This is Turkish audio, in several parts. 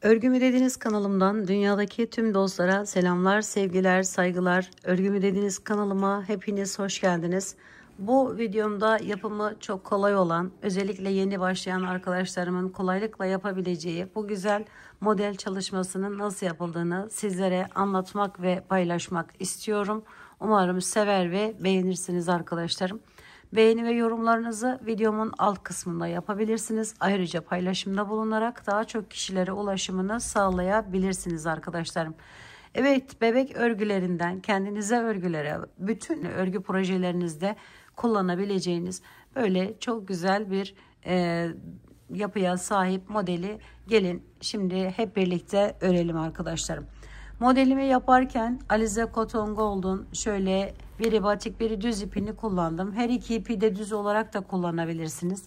Örgümü Dediniz kanalımdan dünyadaki tüm dostlara selamlar, sevgiler, saygılar. Örgümü Dediniz kanalıma hepiniz hoş geldiniz. Bu videomda yapımı çok kolay olan, özellikle yeni başlayan arkadaşlarımın kolaylıkla yapabileceği bu güzel model çalışmasının nasıl yapıldığını sizlere anlatmak ve paylaşmak istiyorum. Umarım sever ve beğenirsiniz arkadaşlarım. Beğeni ve yorumlarınızı videomun alt kısmında yapabilirsiniz. Ayrıca paylaşımda bulunarak daha çok kişilere ulaşımını sağlayabilirsiniz arkadaşlarım. Evet, bebek örgülerinden kendinize örgülere, bütün örgü projelerinizde kullanabileceğiniz böyle çok güzel bir yapıya sahip modeli gelin şimdi hep birlikte örelim arkadaşlarım. Modelimi yaparken Alize Cotton Gold'un şöyle biri batik biri düz ipini kullandım. Her iki ipi de düz olarak da kullanabilirsiniz.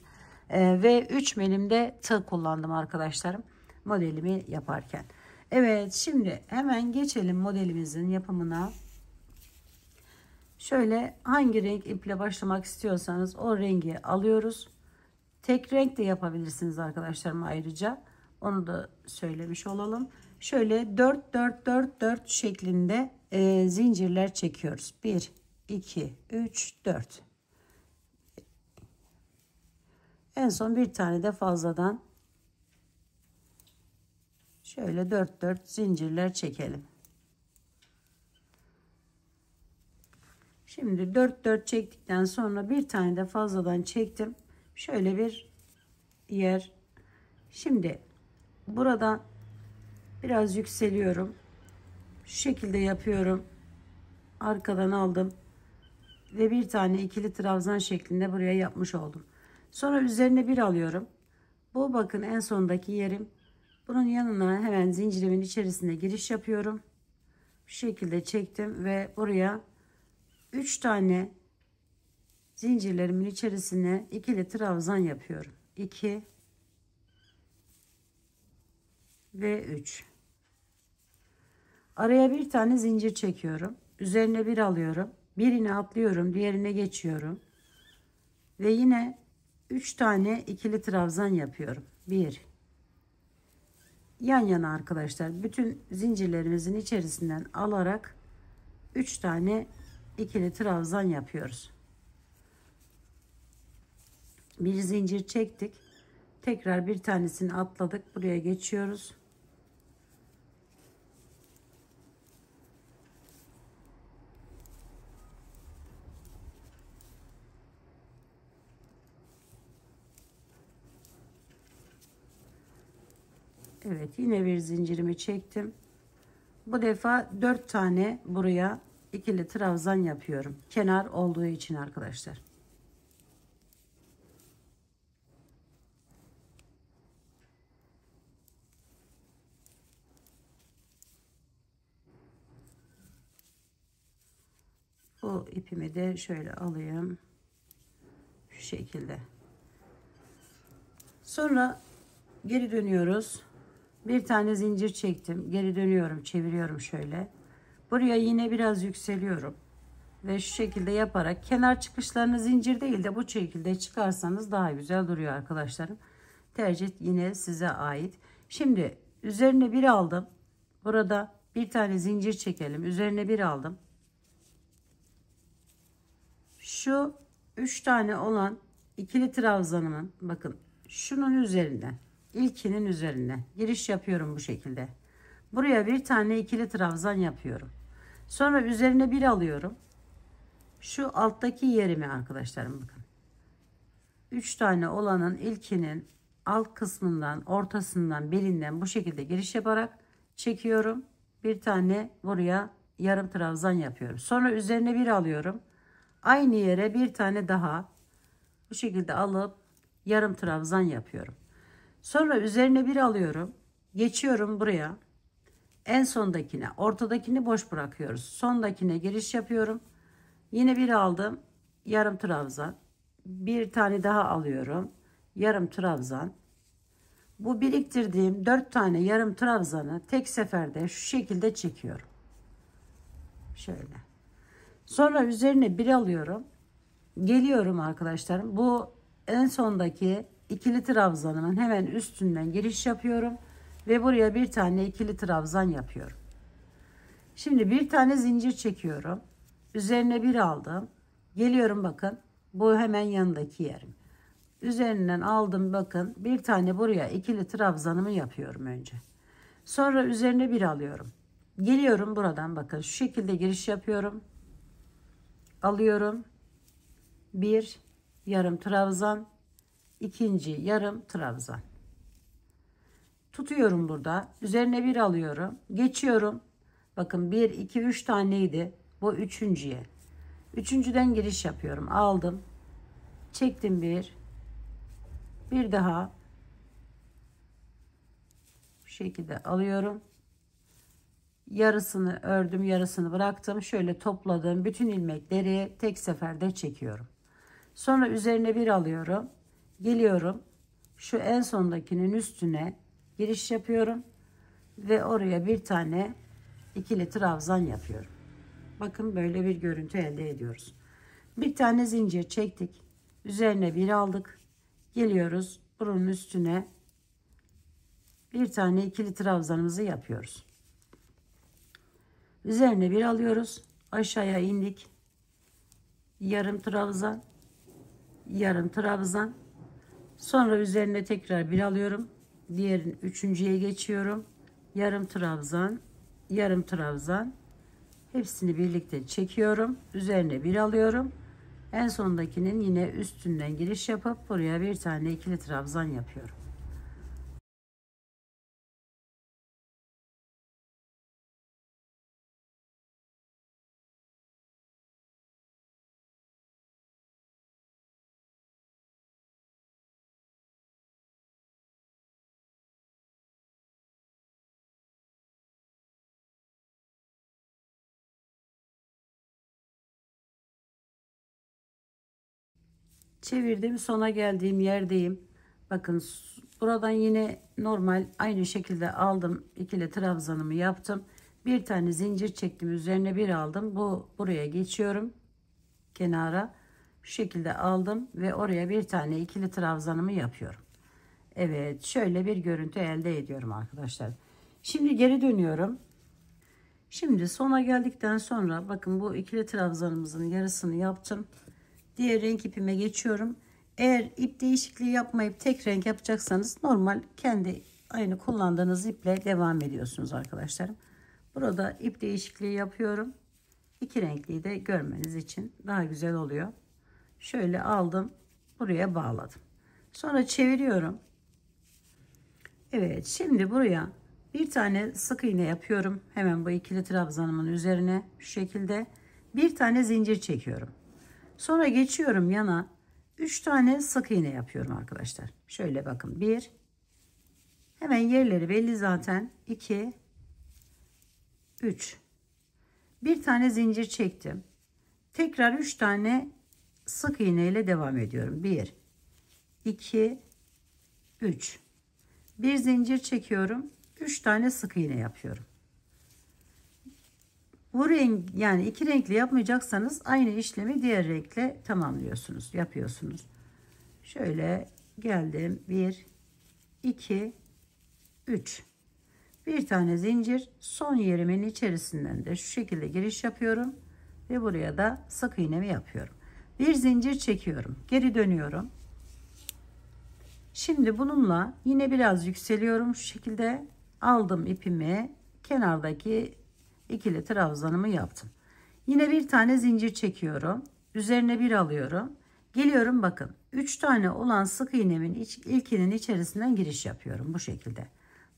Ve 3 milimde tığ kullandım arkadaşlarım modelimi yaparken. Evet, şimdi hemen geçelim modelimizin yapımına. Şöyle hangi renk iple başlamak istiyorsanız o rengi alıyoruz. Tek renk de yapabilirsiniz arkadaşlarım ayrıca. Onu da söylemiş olalım. Şöyle 4 4 4 4 şeklinde zincirler çekiyoruz. 1 2 3 4. En son bir tane de fazladan şöyle 4 4 zincirler çekelim. Şimdi 4 4 çektikten sonra bir tane de fazladan çektim. Şöyle bir yer. Şimdi buradan biraz yükseliyorum. Şu şekilde yapıyorum. Arkadan aldım. Ve bir tane ikili trabzan şeklinde buraya yapmış oldum. Sonra üzerine bir alıyorum. Bu bakın en sondaki yerim. Bunun yanına hemen zincirimin içerisine giriş yapıyorum. Bu şekilde çektim ve buraya 3 tane zincirlerimin içerisine ikili trabzan yapıyorum. 2 ve 3. Araya bir tane zincir çekiyorum. Üzerine bir alıyorum. Birini atlıyorum, diğerine geçiyorum. Ve yine 3 tane ikili trabzan yapıyorum. 1 yan yana arkadaşlar. Bütün zincirlerimizin içerisinden alarak 3 tane ikili trabzan yapıyoruz. Bir zincir çektik. Tekrar bir tanesini atladık. Buraya geçiyoruz. Evet, yine bir zincirimi çektim. Bu defa 4 tane buraya ikili trabzan yapıyorum. Kenar olduğu için arkadaşlar. Bu ipimi de şöyle alayım. Şu şekilde. Sonra geri dönüyoruz. Bir tane zincir çektim. Geri dönüyorum. Çeviriyorum şöyle. Buraya yine biraz yükseliyorum. Ve şu şekilde yaparak kenar çıkışlarını zincir değil de bu şekilde çıkarsanız daha güzel duruyor arkadaşlarım. Tercih yine size ait. Şimdi üzerine bir aldım. Burada bir tane zincir çekelim. Üzerine bir aldım. Şu 3 tane olan ikili trabzanımın bakın şunun üzerine, ilkinin üzerine giriş yapıyorum bu şekilde. Buraya bir tane ikili trabzan yapıyorum. Sonra üzerine bir alıyorum. Şu alttaki yerimi arkadaşlarım bakın. 3 tane olanın ilkinin alt kısmından, ortasından, belinden bu şekilde giriş yaparak çekiyorum. Bir tane buraya yarım trabzan yapıyorum. Sonra üzerine bir alıyorum. Aynı yere bir tane daha bu şekilde alıp yarım trabzan yapıyorum. Sonra üzerine bir alıyorum. Geçiyorum buraya. En sondakine, ortadakini boş bırakıyoruz. Sondakine giriş yapıyorum. Yine bir aldım. Yarım trabzan. Bir tane daha alıyorum. Yarım trabzan. Bu biriktirdiğim 4 tane yarım trabzanı tek seferde şu şekilde çekiyorum. Şöyle. Sonra üzerine bir alıyorum. Geliyorum arkadaşlarım. Bu en sondaki ikili trabzanımın hemen üstünden giriş yapıyorum. Ve buraya bir tane ikili trabzan yapıyorum. Şimdi bir tane zincir çekiyorum. Üzerine bir aldım. Geliyorum bakın. Bu hemen yanındaki yerim. Üzerinden aldım bakın. Bir tane buraya ikili trabzanımı yapıyorum önce. Sonra üzerine bir alıyorum. Geliyorum buradan bakın. Şu şekilde giriş yapıyorum. Alıyorum. Bir yarım trabzan. İkinci yarım trabzan. Tutuyorum burada. Üzerine bir alıyorum. Geçiyorum. Bakın 1, 2, 3 taneydi. Bu üçüncüye. Üçüncüden giriş yapıyorum. Aldım. Çektim bir. Bir daha. Bu şekilde alıyorum. Yarısını ördüm. Yarısını bıraktım. Şöyle topladım. Bütün ilmekleri tek seferde çekiyorum. Sonra üzerine bir alıyorum. Geliyorum. Şu en sondakinin üstüne giriş yapıyorum. Ve oraya bir tane ikili trabzan yapıyorum. Bakın böyle bir görüntü elde ediyoruz. Bir tane zincir çektik. Üzerine bir aldık. Geliyoruz. Bunun üstüne bir tane ikili trabzanımızı yapıyoruz. Üzerine bir alıyoruz. Aşağıya indik. Yarım trabzan. Yarım trabzan. Sonra üzerine tekrar bir alıyorum. Diğerin üçüncüye geçiyorum. Yarım trabzan. Yarım trabzan. Hepsini birlikte çekiyorum. Üzerine bir alıyorum. En sondakinin yine üstünden giriş yapıp buraya bir tane ikili trabzan yapıyorum. Çevirdim, sona geldiğim yerdeyim. Bakın buradan yine normal aynı şekilde aldım, ikili trabzanımı yaptım. Bir tane zincir çektim, üzerine bir aldım. Buraya geçiyorum kenara. Şu şekilde aldım ve oraya bir tane ikili trabzanımı yapıyorum. Evet, şöyle bir görüntü elde ediyorum arkadaşlar. Şimdi geri dönüyorum. Şimdi sona geldikten sonra bakın bu ikili trabzanımızın yarısını yaptım. Diğer renk ipime geçiyorum. Eğer ip değişikliği yapmayıp tek renk yapacaksanız normal kendi aynı kullandığınız iple devam ediyorsunuz arkadaşlarım. Burada ip değişikliği yapıyorum. İki renkliyi de görmeniz için daha güzel oluyor. Şöyle aldım. Buraya bağladım. Sonra çeviriyorum. Evet, şimdi buraya bir tane sık iğne yapıyorum. Hemen bu ikili trabzanımın üzerine şu şekilde bir tane zincir çekiyorum. Sonra geçiyorum yana 3 tane sık iğne yapıyorum arkadaşlar. Şöyle bakın 1, hemen yerleri belli zaten, 2, 3, bir tane zincir çektim. Tekrar 3 tane sık iğne ile devam ediyorum. 1, 2, 3, bir zincir çekiyorum. 3 tane sık iğne yapıyorum. Bu renk, yani iki renkli yapmayacaksanız aynı işlemi diğer renkle tamamlıyorsunuz, yapıyorsunuz. Şöyle geldim. 1, 2, 3. Bir tane zincir, son yerimin içerisinden de şu şekilde giriş yapıyorum ve buraya da sık iğnemi yapıyorum. Bir zincir çekiyorum, geri dönüyorum. Şimdi bununla yine biraz yükseliyorum, şu şekilde aldım ipimi, kenardaki ikili trabzanımı yaptım. Yine bir tane zincir çekiyorum, üzerine bir alıyorum, geliyorum, bakın 3 tane olan sık iğnemin ilkinin içerisinden giriş yapıyorum bu şekilde.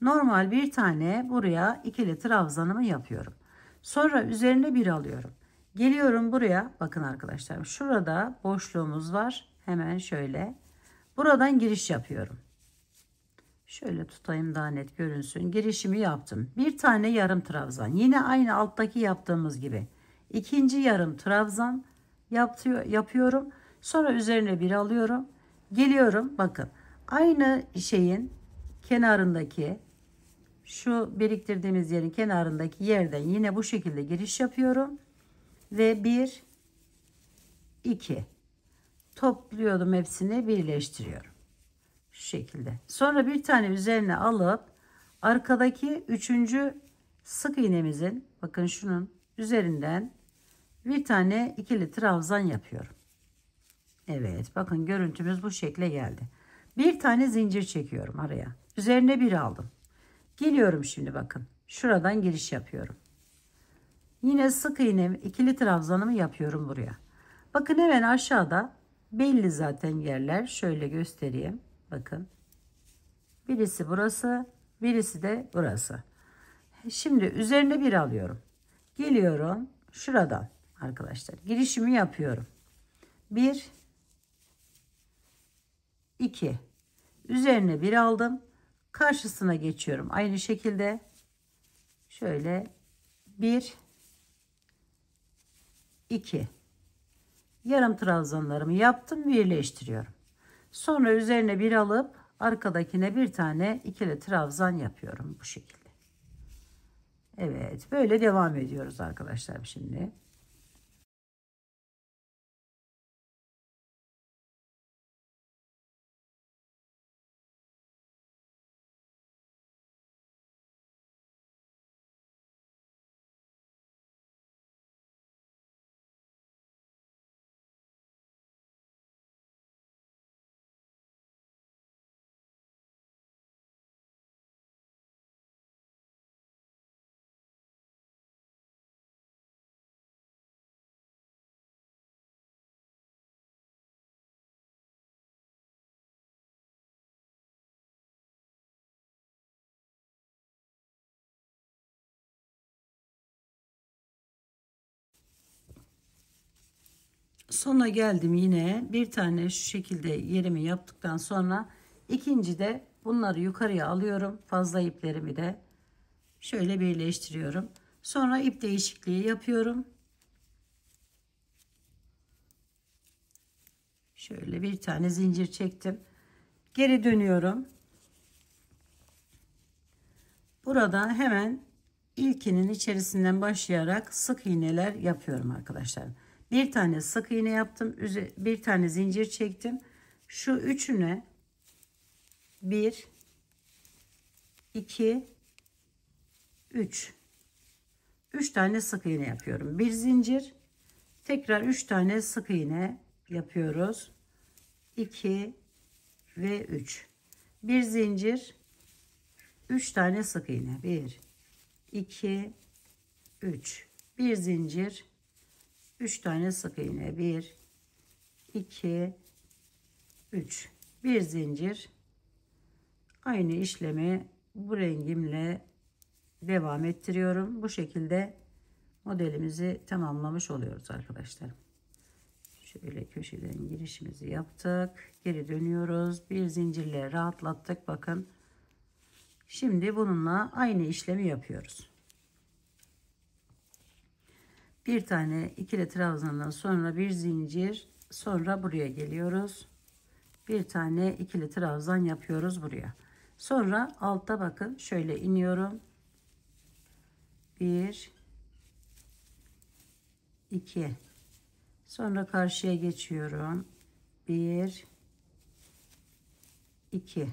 Normal bir tane buraya ikili trabzanımı yapıyorum. Sonra üzerine bir alıyorum, geliyorum buraya, bakın arkadaşlar şurada boşluğumuz var, hemen şöyle buradan giriş yapıyorum. Şöyle tutayım daha net görünsün. Girişimi yaptım. Bir tane yarım trabzan. Yine aynı alttaki yaptığımız gibi. İkinci yarım trabzan yapıyorum. Sonra üzerine bir alıyorum. Geliyorum. Bakın. Aynı şeyin kenarındaki, şu biriktirdiğimiz yerin kenarındaki yerden yine bu şekilde giriş yapıyorum. Ve 1, 2. Topluyordum, hepsini birleştiriyorum. Şu şekilde. Sonra bir tane üzerine alıp Arkadaki üçüncü sık iğnemizin, bakın şunun üzerinden bir tane ikili trabzan yapıyorum. Evet, bakın görüntümüz bu şekle geldi. Bir tane zincir çekiyorum araya. Üzerine bir aldım. Geliyorum şimdi, bakın. Şuradan giriş yapıyorum. Yine sık iğne ikili trabzanımı yapıyorum buraya. Bakın hemen aşağıda belli zaten yerler. Şöyle göstereyim. Bakın. Birisi burası, birisi de burası. Şimdi üzerine bir alıyorum. Geliyorum şuradan arkadaşlar. Girişimi yapıyorum. 1 2, üzerine bir aldım. Karşısına geçiyorum. Aynı şekilde şöyle 1 2, yarım trabzanlarımı yaptım, birleştiriyorum. Sonra üzerine bir alıp arkadakine bir tane ikili trabzan yapıyorum bu şekilde. Evet, böyle devam ediyoruz arkadaşlar şimdi. Sona geldim, yine bir tane şu şekilde yerimi yaptıktan sonra ikinci de bunları yukarıya alıyorum. Fazla iplerimi de şöyle birleştiriyorum. Sonra ip değişikliği yapıyorum. Şöyle bir tane zincir çektim. Geri dönüyorum. Burada hemen ilkinin içerisinden başlayarak sık iğneler yapıyorum arkadaşlar. Bir tane sık iğne yaptım. Bir tane zincir çektim. Şu üçüne 1 2 3 tane sık iğne yapıyorum. Bir zincir, tekrar 3 tane sık iğne yapıyoruz. 2 ve 3. Bir zincir, 3 tane sık iğne. 1 2 3. Bir zincir, 3 tane sık iğne. 1 2 3. Bir zincir. Aynı işlemi bu rengimle devam ettiriyorum. Bu şekilde modelimizi tamamlamış oluyoruz arkadaşlar. Şöyle köşeden girişimizi yaptık. Geri dönüyoruz. Bir zincirle rahatlattık. Bakın. Şimdi bununla aynı işlemi yapıyoruz. Bir tane ikili trabzandan sonra bir zincir, sonra buraya geliyoruz. Bir tane ikili trabzan yapıyoruz buraya. Sonra altta bakın şöyle iniyorum. 1 2, sonra karşıya geçiyorum. 1 2,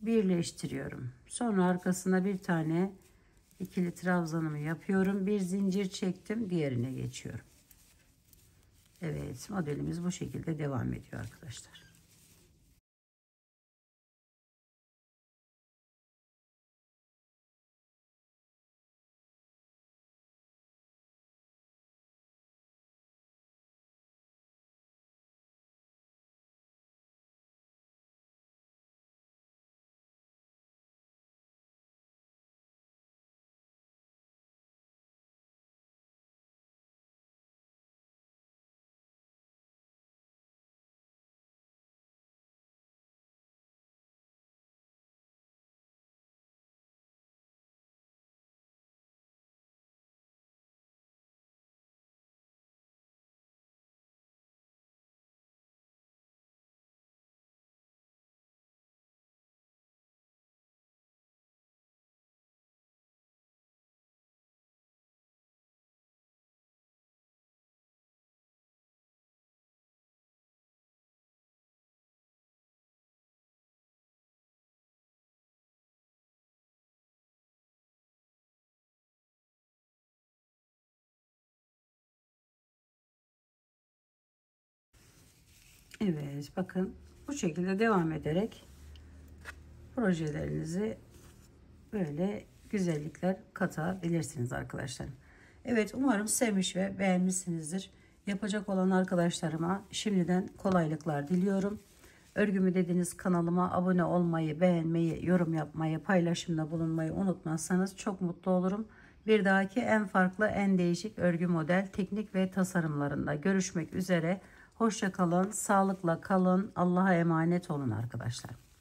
birleştiriyorum. Sonra arkasına bir tane ikili trabzanımı yapıyorum. Bir zincir çektim, diğerine geçiyorum. Evet, modelimiz bu şekilde devam ediyor arkadaşlar. Evet, bakın bu şekilde devam ederek projelerinizi böyle güzellikler katabilirsiniz arkadaşlar. Evet, umarım sevmiş ve beğenmişsinizdir. Yapacak olan arkadaşlarıma şimdiden kolaylıklar diliyorum. Örgümü dediğiniz kanalıma abone olmayı, beğenmeyi, yorum yapmayı, paylaşımda bulunmayı unutmazsanız çok mutlu olurum. Bir dahaki en farklı, en değişik örgü model, teknik ve tasarımlarında görüşmek üzere. Hoşça kalın, sağlıkla kalın, Allah'a emanet olun arkadaşlar.